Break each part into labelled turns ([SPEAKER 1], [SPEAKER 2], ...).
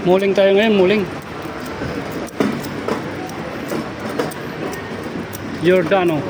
[SPEAKER 1] Muling tayo ngayon, muling. Giordano.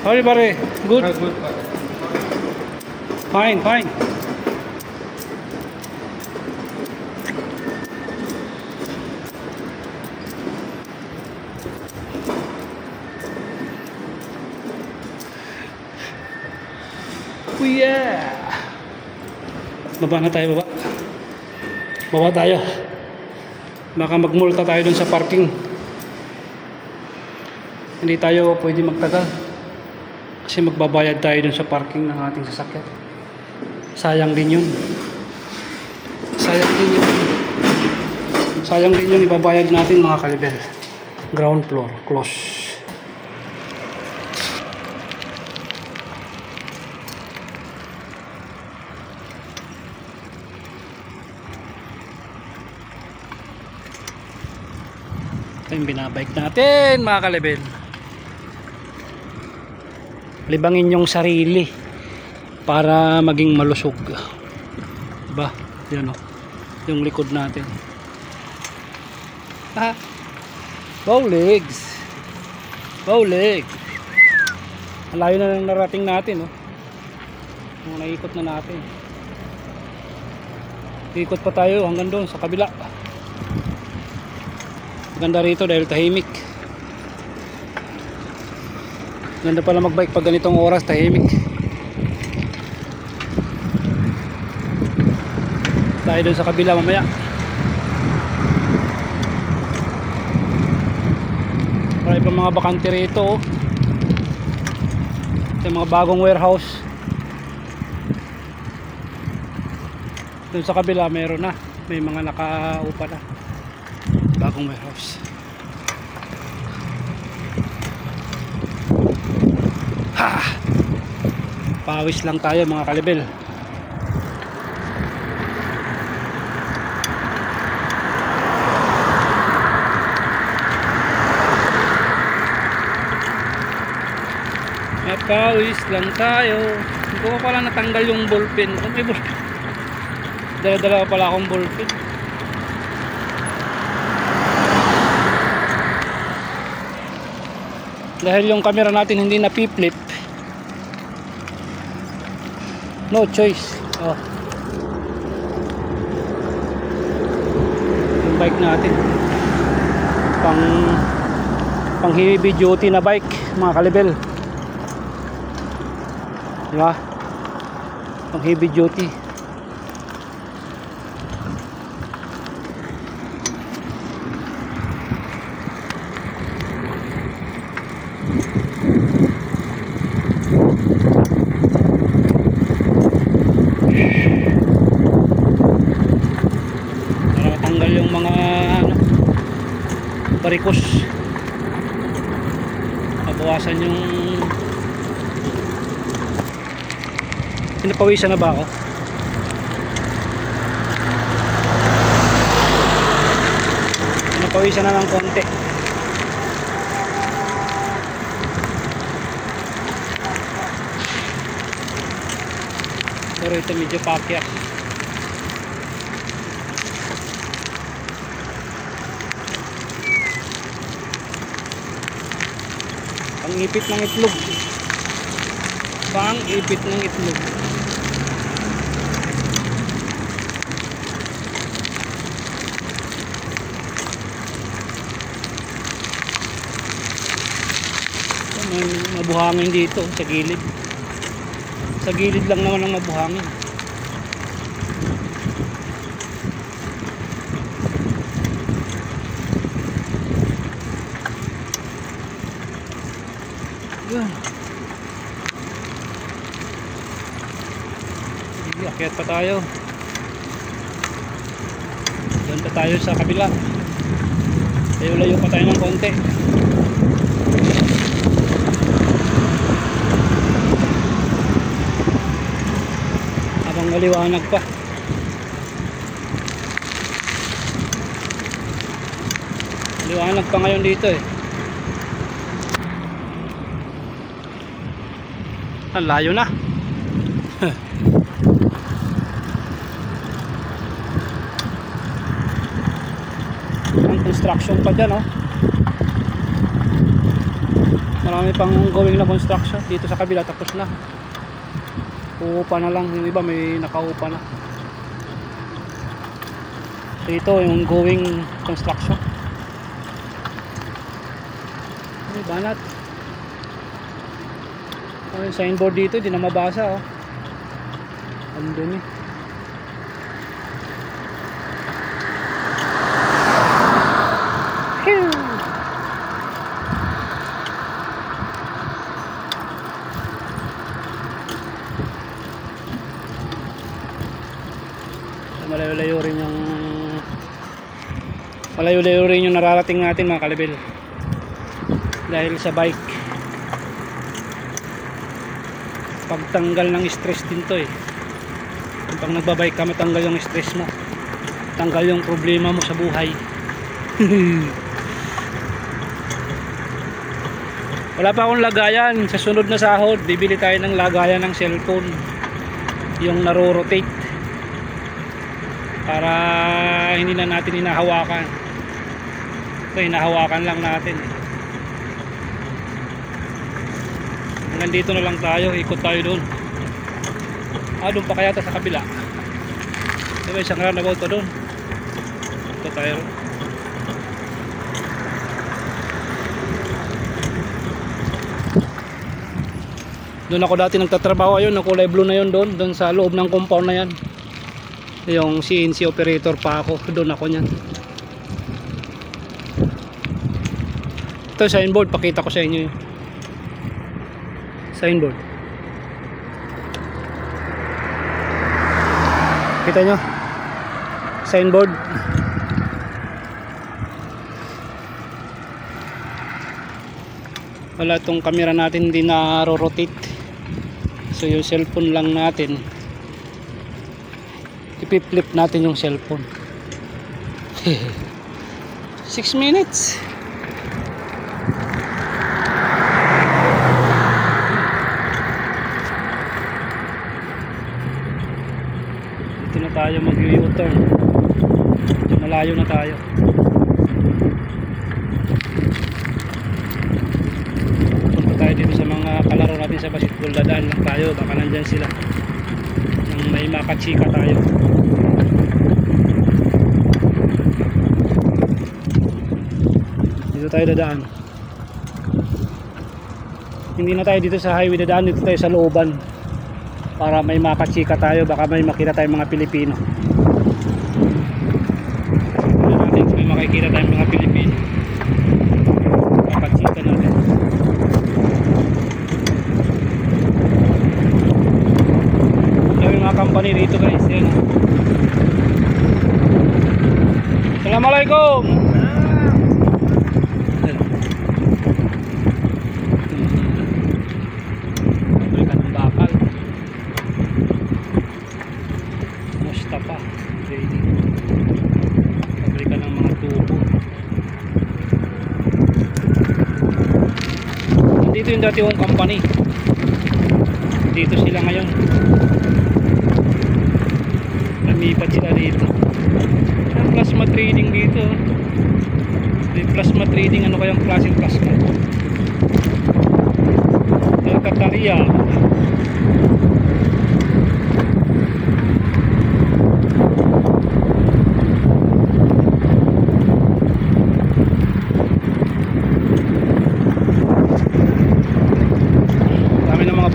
[SPEAKER 1] How are you, pare? Good?
[SPEAKER 2] Good.
[SPEAKER 1] Fine, fine. Oh yeah! Baba na tayo, baba. Baba tayo. Baka magmulta tayo dun sa parking. Hindi tayo pwede magtagal. Kasi magbabayad tayo dun sa parking ng ating sasakyan. Sayang din yun. Sayang din yun. Sayang din yun ibabayad natin, mga kalibel. Ground floor, close. Ito yung binabike natin, mga kalibel. Libangin yung sarili para maging malusog, diba? Yan o, yung likod natin. Bow legs, bow leg. Malayo na nang narating natin, naikot na natin. Ikot pa tayo hanggang doon sa kabila. Ganda rito dahil tahimik. Ganda pala magbike pag ganitong oras, tahimik. Tayo dun sa kabila mamaya. Marami pa mga bakante rito. Ito yung mga bagong warehouse. Dun sa kabila meron na. May mga nakaupa na. Bagong warehouse. Pawis lang tayo, mga kalibel. Pawis lang tayo. Hindi ko pala natanggal yung ballpen. May ballpen. Dala-dala pala akong ballpen. Dahil yung camera natin hindi na pi-flip, no choice. Yung bike natin pang heavy duty na bike, mga kalibel, diba? Pang heavy duty. Yung mga barikos, mabawasan yung pinapawisan na ba ako? Pinapawisan na ng konti. Pero ito medyo pakyat. Pang-ipit ng itlog. Pang-ipit ng itlog. May mabuhangin dito sa gilid. Sa gilid lang naman ang mabuhangin. Akyat pa tayo. Doon pa tayo sa kabila. Layo-layo pa tayo ng konti. Habang maliwanag pa. Maliwanag pa ngayon dito Ang layo na. construction pa dyan, oh. Marami pang going na construction. Dito sa kabila tapos na. Uupa na lang. Yung iba may nakaupa na. Ito yung going construction. Ay, banat. Yung signboard dito, di na mabasa, oh. Ang dumi. Malayo-layo rin yung nararating natin, mga kalibel, dahil sa bike. Pagtanggal ng stress din to, eh. Pag nagbabike ka, matanggal yung stress mo, tanggal yung problema mo sa buhay. Wala pa akong lagayan. Sa sunod na sahod, bibili tayo ng lagayan ng cellphone, yung naro-rotate, para hindi na natin hinahawakan. Ito, hinahawakan lang natin. Hanggang dito na lang tayo. Ikot tayo doon. Doon pa kaya sa kabila. Diba isang roundabout to doon. Ito tayo. Doon ako dati nagtatrabaho. Ayun, na kulay blue na yun doon. Doon sa loob ng compound na yan. Yung CNC operator pa ako. Doon ako niyan. Ito signboard, pakita ko sa inyo. Signboard. Kita nyo? Signboard. Wala itong camera natin, hindi na-rotate. So yung cellphone lang natin, ipip-flip natin yung cellphone. 6 minutes. Dito na tayo mag-u-turn. Medyo malayo na tayo. Punta tayo dito sa mga kalaro natin sa basketball. Dadaan lang tayo, baka nandyan sila nang may makachika tayo. Dito tayo dadaan. Hindi na tayo dito sa highway dadaan, dito tayo sa looban para may makachika tayo, baka may makita tayong mga Pilipino. May makikita tayong mga Pilipino, makachika natin. Yung mga company dito, guys, yan. Assalamualaikum. Pabrika ng mga tubo. Dito yung dati yung company. Dito sila ngayon. Lumipat sila dito. Ang plasma trading dito. May plasma trading, ano kayang klaseng plasma? Alcataria.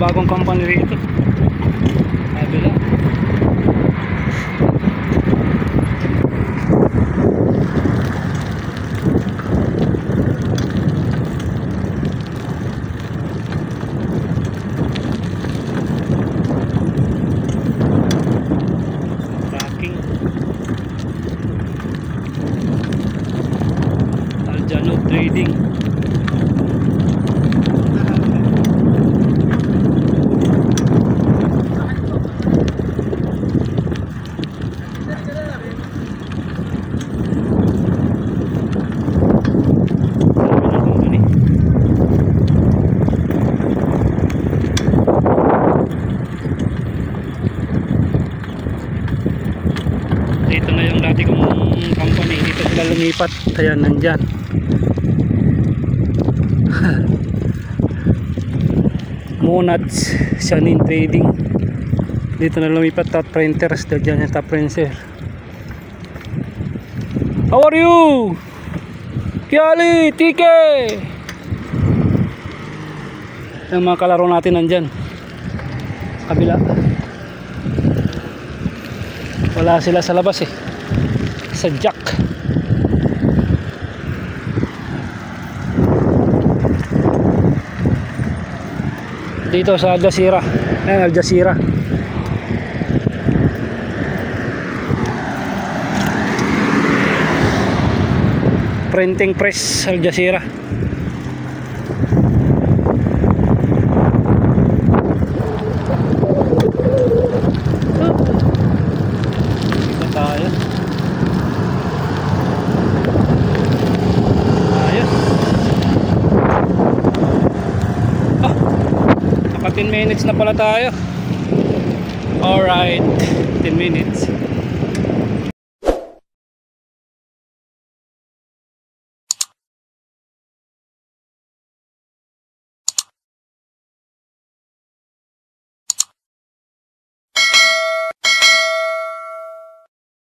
[SPEAKER 1] Bagong company rito. Sabi lang. Tracking. Aljano Trading. lumipat. Ayan, nandyan. Monats Shanin Trading. Dito na lumipat. Top printers. Dyan yung top printer. How are you? Kiali, Tike! Yung mga kalaro natin nandyan. Kabila. Wala sila sa labas eh. Sa jack. Dito sa Al Jazeera. Ayan, Al Jazeera. Printing press Al Jazeera. Dito tayo. Ayos. Naka 10 minutes na pala tayo. Alright, 10 minutes.